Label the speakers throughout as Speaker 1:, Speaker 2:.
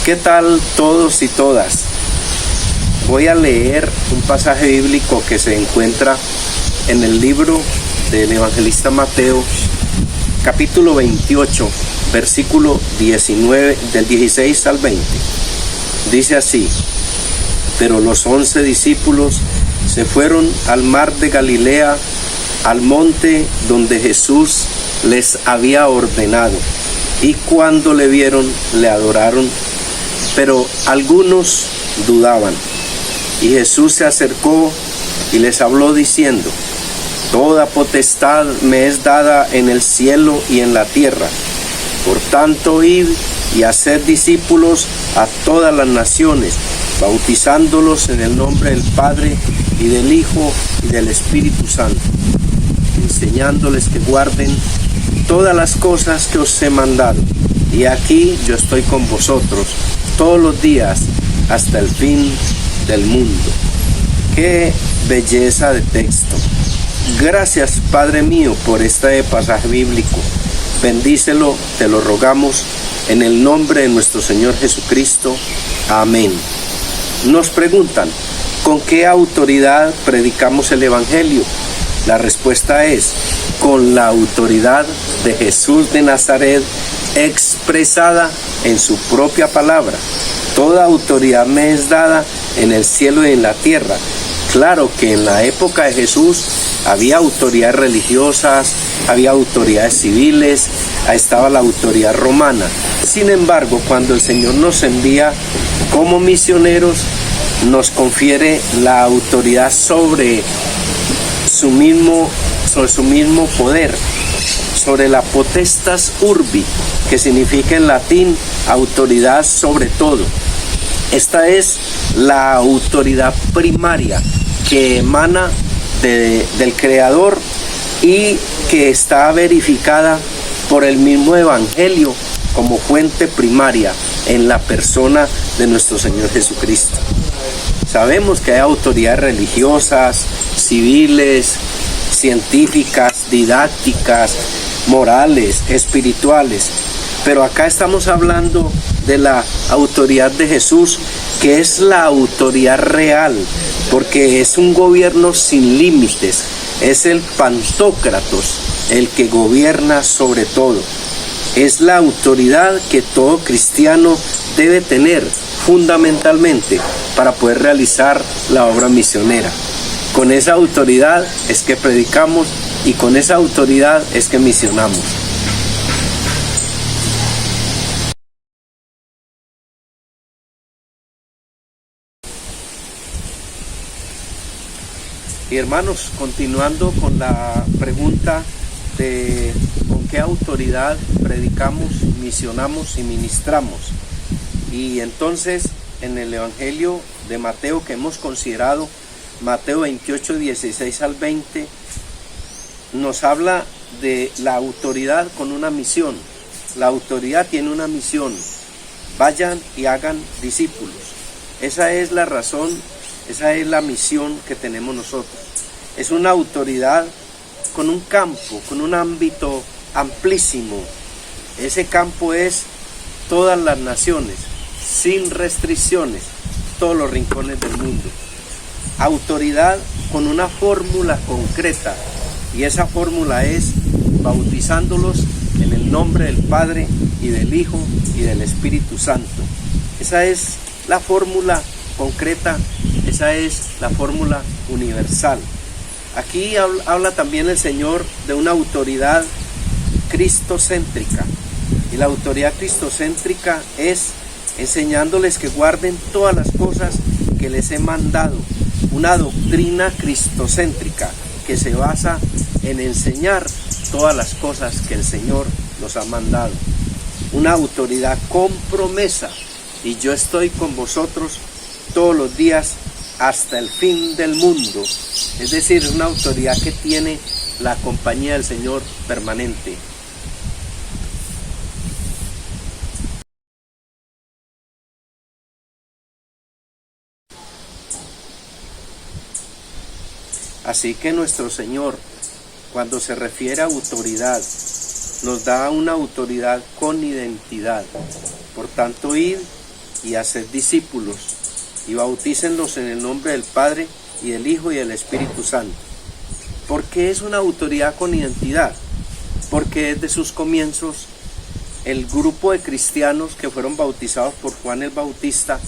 Speaker 1: ¿Qué tal todos y todas? Voy a leer un pasaje bíblico que se encuentra en el libro del evangelista Mateo, capítulo 28, versículo 19, del 16 al 20. Dice así: pero los 11 discípulos se fueron al mar de Galilea, al monte donde Jesús les había ordenado, y cuando le vieron, le adoraron, pero algunos dudaban. Y Jesús se acercó y les habló diciendo: toda potestad me es dada en el cielo y en la tierra. Por tanto, id y haced discípulos a todas las naciones, bautizándolos en el nombre del Padre y del Hijo y del Espíritu Santo, enseñándoles que guarden todas las cosas que os he mandado. Y aquí yo estoy con vosotros todos los días hasta el fin del mundo. ¡Qué belleza de texto! Gracias, Padre mío, por este pasaje bíblico. Bendícelo, te lo rogamos, en el nombre de nuestro Señor Jesucristo. Amén. Nos preguntan, ¿con qué autoridad predicamos el Evangelio? La respuesta es: con la autoridad de Jesús de Nazaret, expresada en su propia palabra. Toda autoridad me es dada en el cielo y en la tierra. Claro que en la época de Jesús había autoridades religiosas, había autoridades civiles, estaba la autoridad romana. Sin embargo, cuando el Señor nos envía como misioneros, nos confiere la autoridad sobre su mismo poder, sobre la potestas urbi, que significa en latín autoridad sobre todo. Esta es la autoridad primaria que emana del Creador y que está verificada por el mismo Evangelio como fuente primaria en la persona de nuestro Señor Jesucristo. Sabemos que hay autoridades religiosas, civiles, científicas, didácticas, morales, espirituales, pero acá estamos hablando de la autoridad de Jesús, que es la autoridad real, porque es un gobierno sin límites, es el Pantocratos, el que gobierna sobre todo. Es la autoridad que todo cristiano debe tener fundamentalmente para poder realizar la obra misionera. Con esa autoridad es que predicamos y con esa autoridad es que misionamos. Y hermanos, continuando con la pregunta de con qué autoridad predicamos, misionamos y ministramos. Y entonces en el Evangelio de Mateo que hemos considerado, Mateo 28, 16 al 20, nos habla de la autoridad con una misión. La autoridad tiene una misión: vayan y hagan discípulos. Esa es la razón, esa es la misión que tenemos nosotros. Es una autoridad con un campo, con un ámbito amplísimo. Ese campo es todas las naciones, sin restricciones, todos los rincones del mundo. Autoridad con una fórmula concreta, y esa fórmula es bautizándolos en el nombre del Padre y del Hijo y del Espíritu Santo. Esa es la fórmula concreta, esa es la fórmula universal. Aquí habla también el Señor de una autoridad cristocéntrica, y la autoridad cristocéntrica es enseñándoles que guarden todas las cosas que les he mandado. Una doctrina cristocéntrica que se basa en enseñar todas las cosas que el Señor nos ha mandado. Una autoridad con promesa: y yo estoy con vosotros todos los días hasta el fin del mundo. Es decir, una autoridad que tiene la compañía del Señor permanente. Así que nuestro Señor, cuando se refiere a autoridad, nos da una autoridad con identidad. Por tanto, id y haced discípulos, y bautícenlos en el nombre del Padre, y del Hijo, y del Espíritu Santo. ¿Por qué es una autoridad con identidad? Porque desde sus comienzos, el grupo de cristianos que fueron bautizados por Juan el Bautista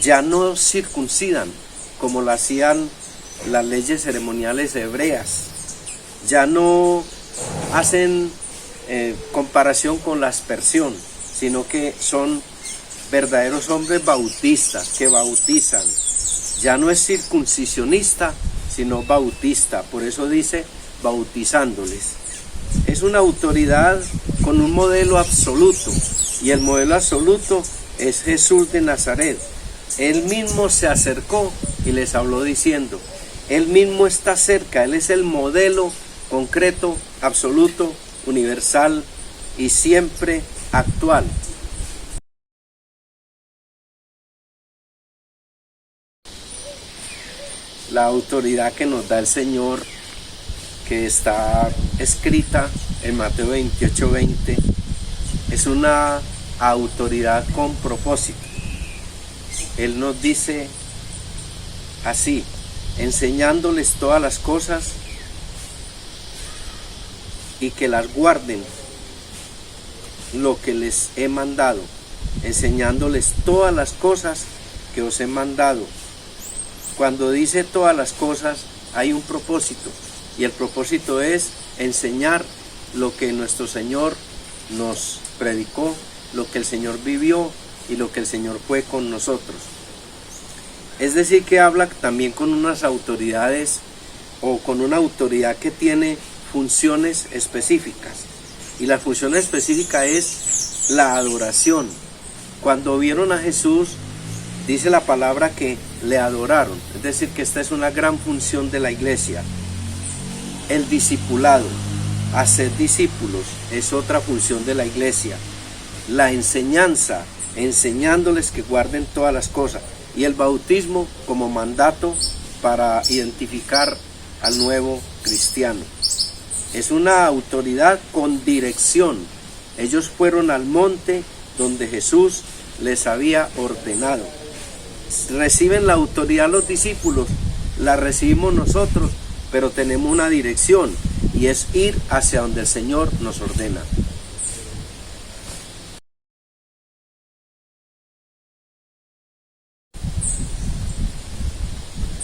Speaker 1: ya no circuncidan como lo hacían las leyes ceremoniales hebreas, ya no hacen comparación con la aspersión, sino que son verdaderos hombres bautistas que bautizan. Ya no es circuncisionista, sino bautista, por eso dice bautizándoles. Es una autoridad con un modelo absoluto, y el modelo absoluto es Jesús de Nazaret. Él mismo se acercó y les habló diciendo, Él mismo está cerca, Él es el modelo concreto, absoluto, universal y siempre actual. La autoridad que nos da el Señor, que está escrita en Mateo 28:20, es una autoridad con propósito. Él nos dice así, enseñándoles todas las cosas y que las guarden lo que les he mandado, enseñándoles todas las cosas que os he mandado. Cuando dice todas las cosas, hay un propósito, y el propósito es enseñar lo que nuestro Señor nos predicó, lo que el Señor vivió y lo que el Señor fue con nosotros. Es decir, que habla también con unas autoridades, o con una autoridad que tiene funciones específicas, y la función específica es la adoración. Cuando vieron a Jesús, dice la palabra que le adoraron, es decir, que esta es una gran función de la iglesia. El discipulado, hacer discípulos, es otra función de la iglesia. La enseñanza, enseñándoles que guarden todas las cosas, y el bautismo como mandato para identificar al nuevo cristiano. Es una autoridad con dirección. Ellos fueron al monte donde Jesús les había ordenado. Reciben la autoridad los discípulos, la recibimos nosotros, pero tenemos una dirección, y es ir hacia donde el Señor nos ordena.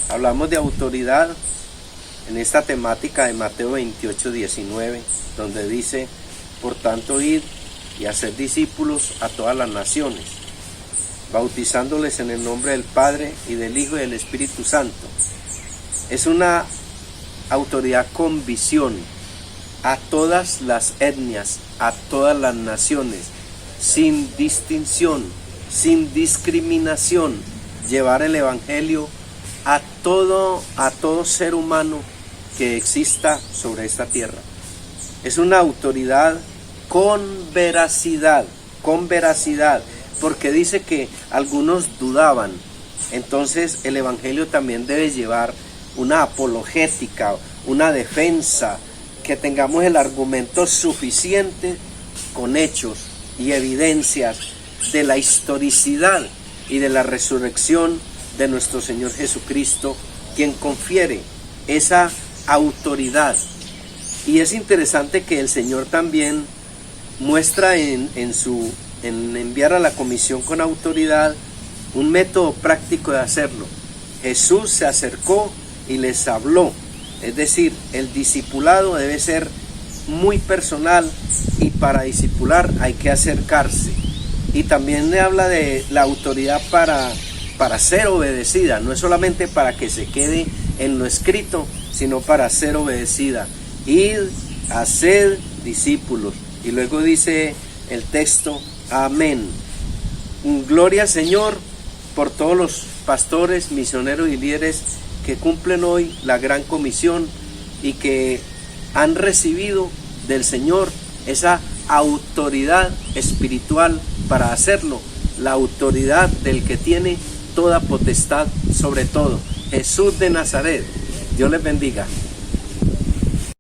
Speaker 1: Hablamos de autoridad en esta temática de Mateo 28:19, donde dice, por tanto id y hacer discípulos a todas las naciones, bautizándoles en el nombre del Padre y del Hijo y del Espíritu Santo. Es una autoridad con visión a todas las etnias, a todas las naciones, sin distinción, sin discriminación, llevar el Evangelio a todo ser humano que exista sobre esta tierra. Es una autoridad con veracidad, porque dice que algunos dudaban. Entonces el Evangelio también debe llevar una apologética, una defensa, que tengamos el argumento suficiente con hechos y evidencias de la historicidad y de la resurrección de nuestro Señor Jesucristo, quien confiere esa autoridad. Y es interesante que el Señor también muestra en enviar a la comisión con autoridad un método práctico de hacerlo. Jesús se acercó y les habló, es decir, el discipulado debe ser muy personal, y para discipular hay que acercarse. Y también le habla de la autoridad para ser obedecida, no es solamente para que se quede en lo escrito, sino para ser obedecida. Id, haced discípulos. Y luego dice el texto, amén. Gloria al Señor por todos los pastores, misioneros y líderes que cumplen hoy la gran comisión y que han recibido del Señor esa autoridad espiritual para hacerlo, la autoridad del que tiene toda potestad sobre todo, Jesús de Nazaret. Dios les bendiga.